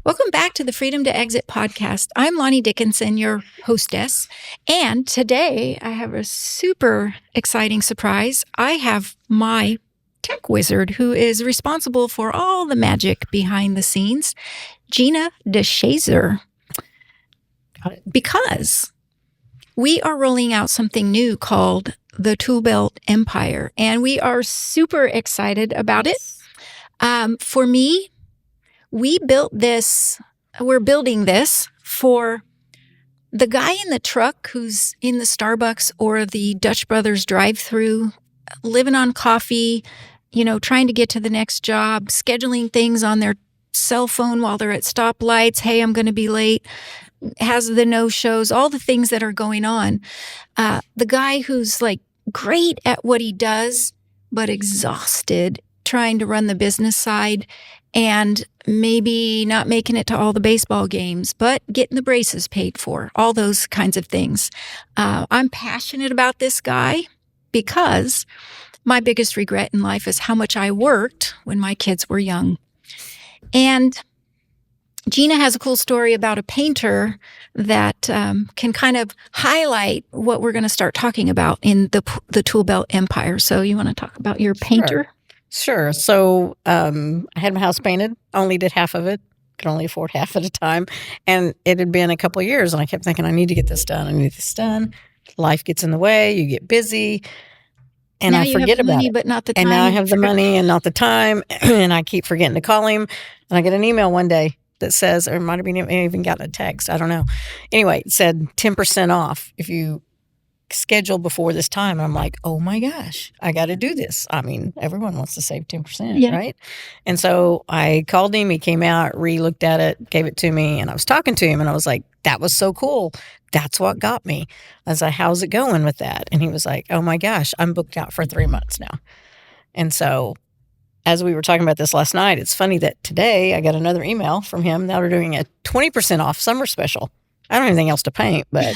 Welcome back to the Freedom to Exit podcast. I'm Lani Dickinson, your hostess. And today I have a super exciting surprise. I have my tech wizard who is responsible for all the magic behind the scenes, Jeana DeShazer. Because we are rolling out something new called the Tool Belt Empire, and we are super excited about it. For me, we're building this for the guy in the truck who's in the Starbucks or the Dutch Brothers drive-through, living on coffee, trying to get to the next job, scheduling things on their cell phone while they're at stoplights. Hey, I'm going to be late. Has the no-shows, all the things that are going on. The guy who's like great at what he does, but exhausted trying to run the business side and maybe not making it to all the baseball games, but getting the braces paid for, all those kinds of things. I'm passionate about this guy because my biggest regret in life is how much I worked when my kids were young. And Jeana has a cool story about a painter that can kind of highlight what we're going to start talking about in the Tool Belt Empire. So you want to talk about your painter? Sure. So I had my house painted, only did half of it, could only afford half at a time. And it had been a couple of years, and I kept thinking, I need to get this done. I need this done. Life gets in the way. You get busy. And now I forget about money, it. But not the time. And now I have the money and not the time. And I keep forgetting to call him. And I get an email one day that says, or it might have been even gotten a text, I don't know. Anyway, it said 10% off if you schedule before this time. And I'm like, oh my gosh, I got to do this. I mean, everyone wants to save 10%, right? And so I called him. He came out, re-looked at it, gave it to me. And I was talking to him and I was like, that was so cool. That's what got me. I was like, how's it going with that? And he was like, oh my gosh, I'm booked out for 3 months now. And so as we were talking about this last night, it's funny that today I got another email from him. Now they're doing a 20% off summer special. I don't have anything else to paint, but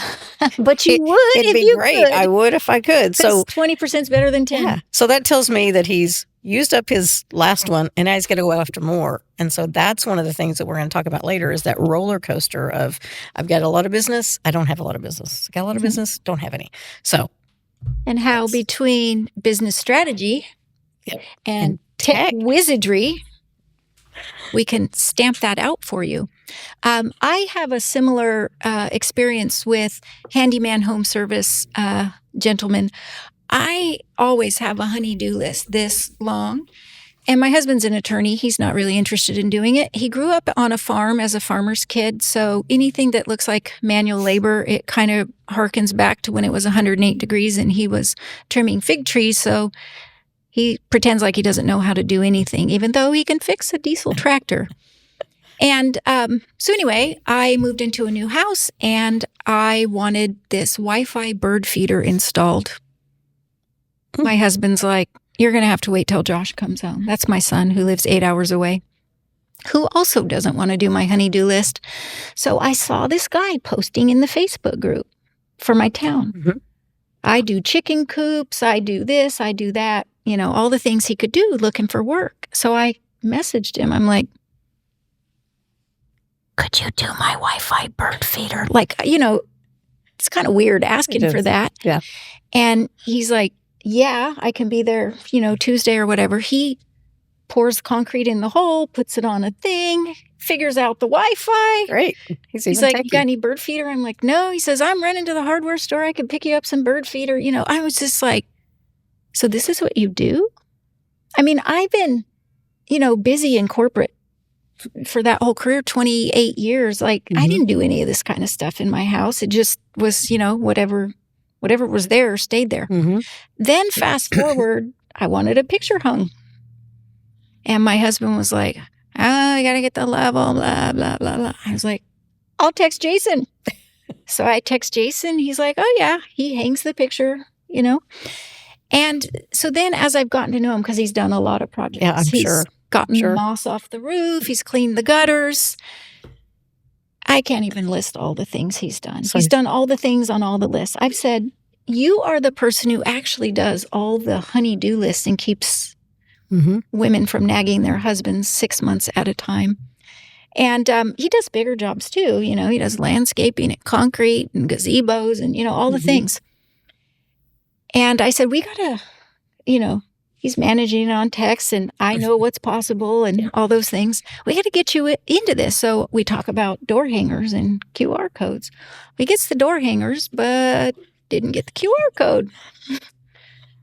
but you would it'd if be you great. could. I would if I could. So 20% is better than 10. Yeah. So that tells me that he's used up his last one, and now he's got to go after more. And so that's one of the things that we're going to talk about later is that roller coaster of I've got a lot of business, I don't have a lot of business. Got a lot of business, don't have any. So, and how between business strategy and tech wizardry, we can stamp that out for you. I have a similar experience with handyman home service gentlemen. I always have a honey-do list this long. And my husband's an attorney. He's not really interested in doing it. He grew up on a farm as a farmer's kid. So anything that looks like manual labor, it kind of harkens back to when it was 108 degrees and he was trimming fig trees. So he pretends like he doesn't know how to do anything, even though he can fix a diesel tractor. And so anyway, I moved into a new house and I wanted this Wi-Fi bird feeder installed. My husband's like, you're going to have to wait till Josh comes home. That's my son who lives 8 hours away, who also doesn't want to do my honey-do list. So I saw this guy posting in the Facebook group for my town. Mm-hmm. I do chicken coops. I do this. I do that. All the things he could do looking for work. So I messaged him. I'm like, could you do my Wi-Fi bird feeder? Like, it's kind of weird asking for that. Yeah. And he's like, yeah, I can be there, Tuesday or whatever. He pours concrete in the hole, puts it on a thing, figures out the Wi-Fi. Great. He's like, you got any bird feeder? I'm like, no. He says, I'm running to the hardware store. I can pick you up some bird feeder. I was just like, so this is what you do? I mean, I've been, busy in corporate for that whole career, 28 years. Like, I didn't do any of this kind of stuff in my house. It just was, whatever was there stayed there. Mm-hmm. Then fast forward, I wanted a picture hung. And my husband was like, I got to get the level, blah, blah, blah, blah. I was like, I'll text Jason. So I text Jason. He's like, oh, yeah. He hangs the picture, And so then as I've gotten to know him, because he's done a lot of projects. He's gotten moss off the roof. He's cleaned the gutters. I can't even list all the things he's done. He's done all the things on all the lists. I've said, you are the person who actually does all the honey-do lists and keeps women from nagging their husbands 6 months at a time. And he does bigger jobs too. He does landscaping and concrete and gazebos and, all the things. And I said, we got to, he's managing on text and I know what's possible and all those things. We got to get you into this. So we talk about door hangers and QR codes. He gets the door hangers, but didn't get the QR code.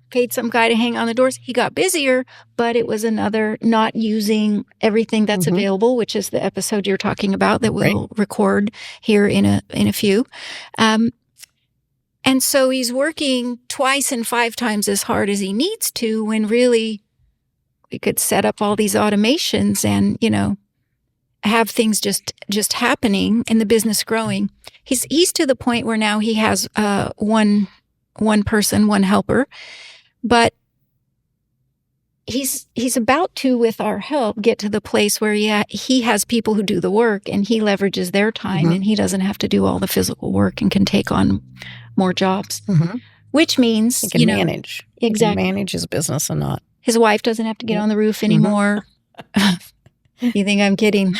Paid some guy to hang on the doors. He got busier, but it was another not using everything that's available, which is the episode you're talking about that we'll record here in a few. And so he's working twice and 5 times as hard as he needs to when really we could set up all these automations and, have things just happening and the business growing. He's to the point where now he has one person, one helper, but he's about to, with our help, get to the place where he has people who do the work and he leverages their time and he doesn't have to do all the physical work and can take on more jobs, which means he can manage. Exactly. He can manage his business and not. His wife doesn't have to get on the roof anymore. You think I'm kidding?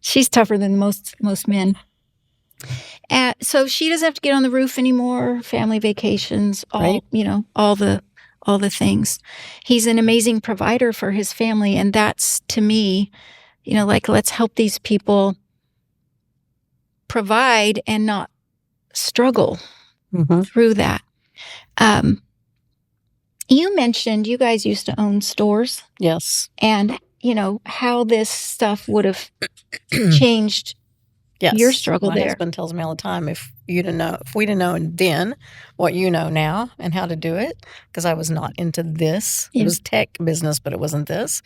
She's tougher than most men. So she doesn't have to get on the roof anymore. Family vacations, all the things. He's an amazing provider for his family, and that's, to me, let's help these people provide and not struggle through that. You mentioned you guys used to own stores. Yes. And, how this stuff would have changed your struggle there. My husband tells me all the time, if we'd have known then what you know now and how to do it, because I was not into this. It was tech business, but it wasn't this.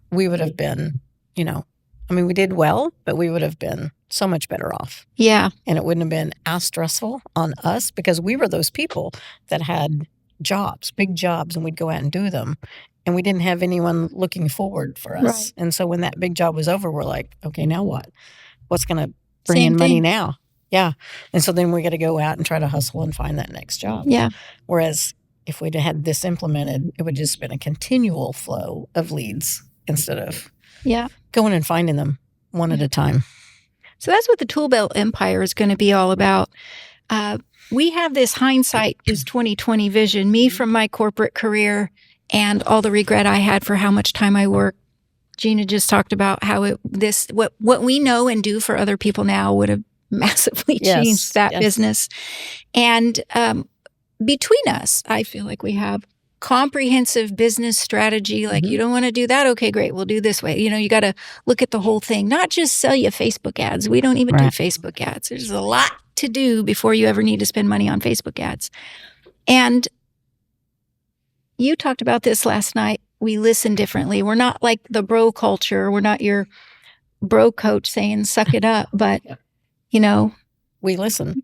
We would have been, we did well, but we would have been so much better off. Yeah. And it wouldn't have been as stressful on us because we were those people that had jobs, big jobs, and we'd go out and do them. And we didn't have anyone looking forward for us. Right. And so when that big job was over, we're like, okay, now what? What's going to bring in money now? Yeah. And so then we got to go out and try to hustle and find that next job. Yeah. Whereas if we'd had this implemented, it would just been a continual flow of leads instead of going and finding them one at a time. So that's what the Tool Belt Empire is going to be all about. We have this hindsight is 2020 vision, me from my corporate career and all the regret I had for how much time I worked. Jeana just talked about how what we know and do for other people now would have massively changed that business. And between us, I feel like we have comprehensive business strategy. Like, you don't want to do that? Okay, great. We'll do this way. You got to look at the whole thing, not just sell you Facebook ads. We don't even do Facebook ads. There's a lot to do before you ever need to spend money on Facebook ads. And you talked about this last night. We listen differently. We're not like the bro culture. We're not your bro coach saying, suck it up. But, we listen.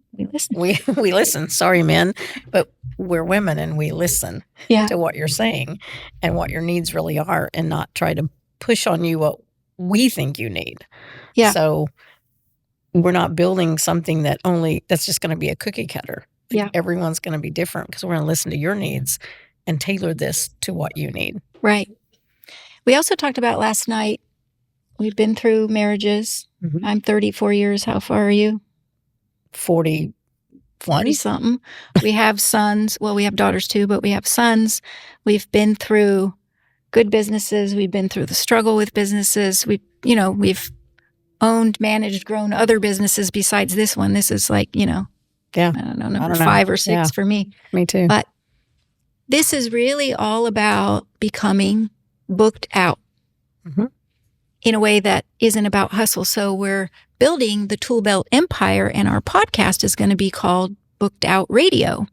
We listen. Sorry, men, but we're women and we listen to what you're saying and what your needs really are and not try to push on you what we think you need. Yeah. So we're not building something that's just going to be a cookie cutter. Yeah. Everyone's going to be different because we're going to listen to your needs and tailor this to what you need. Right. We also talked about last night, we've been through marriages. I'm 34 years. How far are you? 41. 40-something. We have sons. Well, we have daughters too, but we have sons. We've been through good businesses. We've been through the struggle with businesses. We've owned, managed, grown other businesses besides this one. This is like, I don't know, number 5 or 6 for me. Me too. But this is really all about becoming booked out in a way that isn't about hustle. So we're building the Tool Belt Empire, and our podcast is going to be called Booked Out Radio.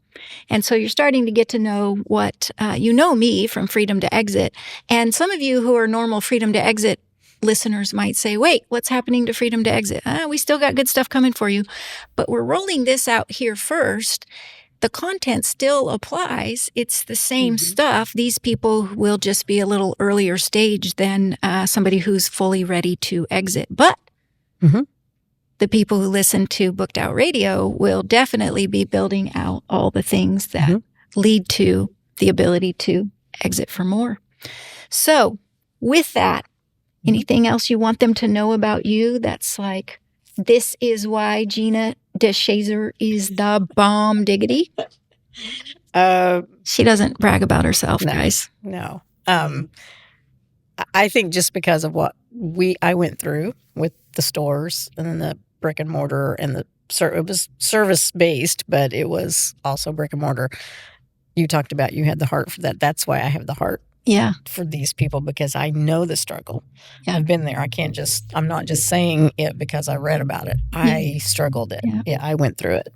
And so you're starting to get to know what, me from Freedom to Exit. And some of you who are normal Freedom to Exit listeners might say, wait, what's happening to Freedom to Exit? We still got good stuff coming for you. But we're rolling this out here first. The content still applies. It's the same stuff. These people will just be a little earlier stage than somebody who's fully ready to exit. But the people who listen to Booked Out Radio will definitely be building out all the things that lead to the ability to exit for more. So with that, Anything else you want them to know about you that's like, this is why Jeana DeShazer is the bomb diggity? She doesn't brag about herself, guys. No. I think just because of what I went through with the stores and then the brick and mortar and it was service based, but it was also brick and mortar. You talked about you had the heart for that. That's why I have the heart. Yeah. For these people, because I know the struggle. Yeah. I've been there. I'm not just saying it because I read about it. I struggled it. Yeah, I went through it.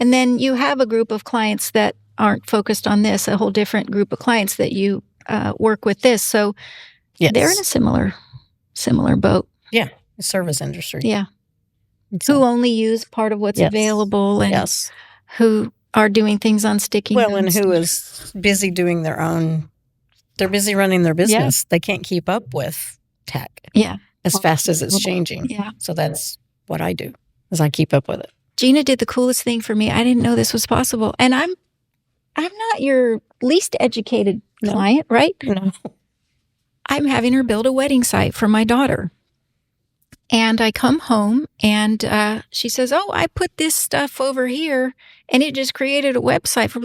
And then you have a group of clients that aren't focused on this, a whole different group of clients that you work with this. So they're in a similar boat. Yeah, the service industry. Yeah. So, who only use part of what's available and who are doing things on sticky notes. Well, and who is busy doing they're busy running their business. Yeah. They can't keep up with tech as fast as it's changing. Yeah. So that's what I do, is I keep up with it. Jeana did the coolest thing for me. I didn't know this was possible. And I'm not your least educated client, right? No. I'm having her build a wedding site for my daughter. And I come home and she says, oh, I put this stuff over here. And it just created a website for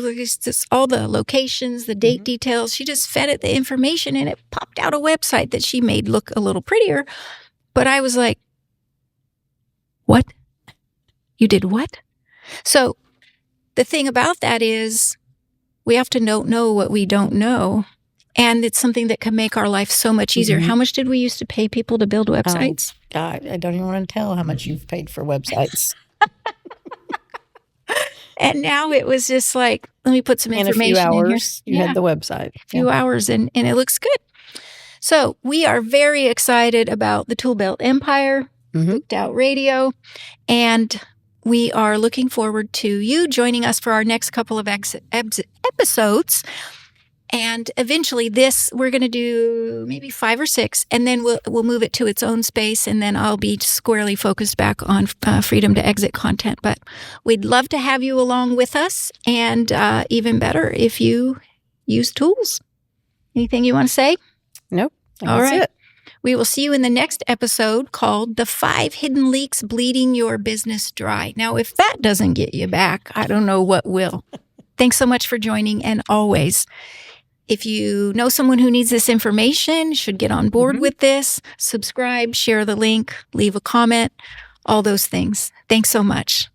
all the locations, the date details. She just fed it the information and it popped out a website that she made look a little prettier. But I was like, what? You did what? So the thing about that is we have to know what we don't know. And it's something that can make our life so much easier. How much did we used to pay people to build websites? God, I don't even want to tell how much you've paid for websites. And now it was just like, let me put some information in a few hours, in here. You had the website. A few hours and it looks good. So we are very excited about the Tool Belt Empire, Booked Out Radio, and we are looking forward to you joining us for our next couple of episodes. And eventually we're going to do maybe 5 or 6, and then we'll move it to its own space, and then I'll be squarely focused back on freedom to exit content. But we'd love to have you along with us, and even better if you use tools. Anything you want to say? Nope. All right. It. We will see you in the next episode called The 5 Hidden Leaks Bleeding Your Business Dry. Now, if that doesn't get you back, I don't know what will. Thanks so much for joining, and always, if you know someone who needs this information, should get on board with this, subscribe, share the link, leave a comment, all those things. Thanks so much.